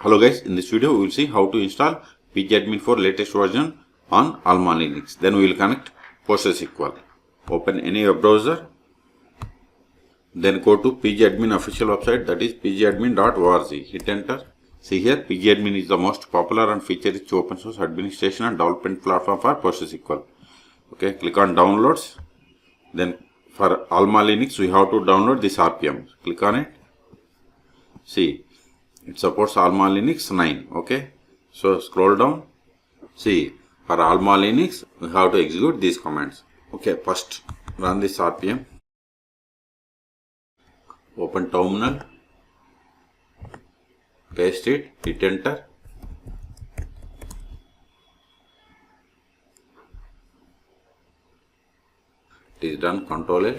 Hello guys, in this video we will see how to install pgAdmin for latest version on AlmaLinux. Then we will connect PostgreSQL. Open any web browser. Then go to pgAdmin official website, that is pgAdmin.org. Hit enter. See here, pgAdmin is the most popular and feature-rich open source administration and development platform for PostgreSQL. Okay, click on downloads. Then for AlmaLinux we have to download this RPM. Click on it. See, it supports AlmaLinux 9. Okay, so scroll down. See, for AlmaLinux we have to execute these commands. Okay, first run this RPM. Open terminal, paste it, hit enter. It is done. Control L.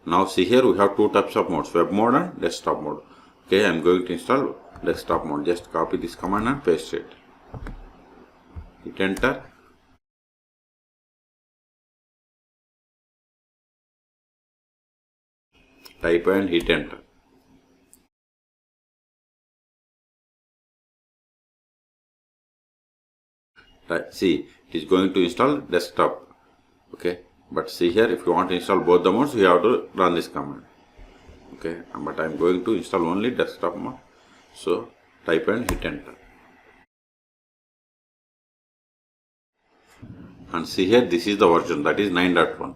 Now see here we have two types of modes, web mode and desktop mode. Okay, I am going to install desktop mode. Just copy this command and paste it. Hit enter. Type and hit enter. See, it is going to install desktop. Okay, but see here, if you want to install both the modes, you have to run this command. Okay, but I am going to install only desktop mode. So type and hit enter. And see here, this is the version, that is 9.1.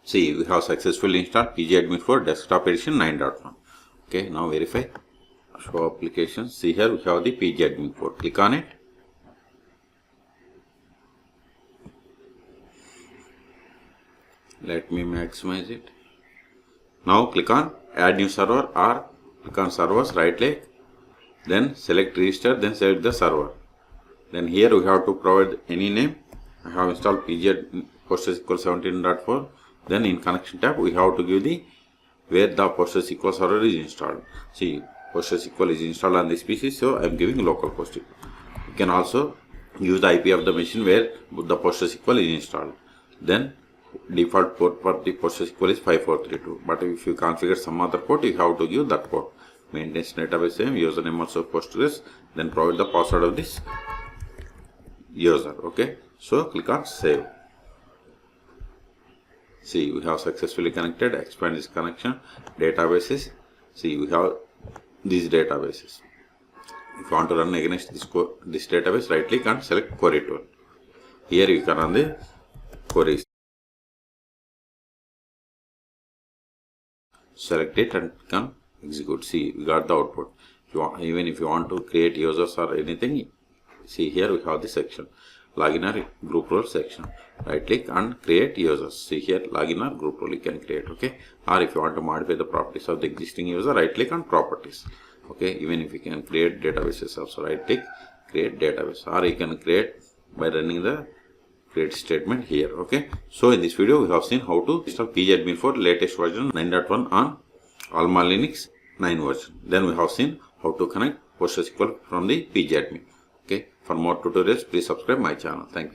See, we have successfully installed pgAdmin for desktop edition 9.1. Okay, now verify. Show applications. See here, we have the pgAdmin 4. Click on it. Let me maximize it. Now click on add new server or click on servers, right click, then select register, then select the server. Then here we have to provide any name. I have installed pgAdmin PostgreSQL 17.4. Then in connection tab we have to give the where the PostgreSQL server is installed. See, PostgreSQL is installed on this PC, so I am giving localhost. You can also use the IP of the machine where the PostgreSQL is installed. Then default port for the PostgreSQL is 5432. But if you configure some other port, you have to give that port. Maintenance database same, username also Postgres. Then provide the password of this user. Okay, so click on save. See, we have successfully connected. Expand this connection. Databases. See, we have these databases. If you want to run against this database, right click and select query tool. Here you can run the queries. Select it and can execute. See, we got the output. Even if you want to create users or anything, see here we have the section. Login or group role section. Right click and create users. See here, login or group role you can create. Okay, or if you want to modify the properties of the existing user, right click on properties. Okay, even if you can create databases also, right click, create database, or you can create by running the create statement here. Okay, so in this video we have seen how to install pgAdmin for latest version 9.1 on AlmaLinux 9 version. Then we have seen how to connect PostgreSQL from the pgAdmin. Okay, for more tutorials please subscribe my channel. Thank you.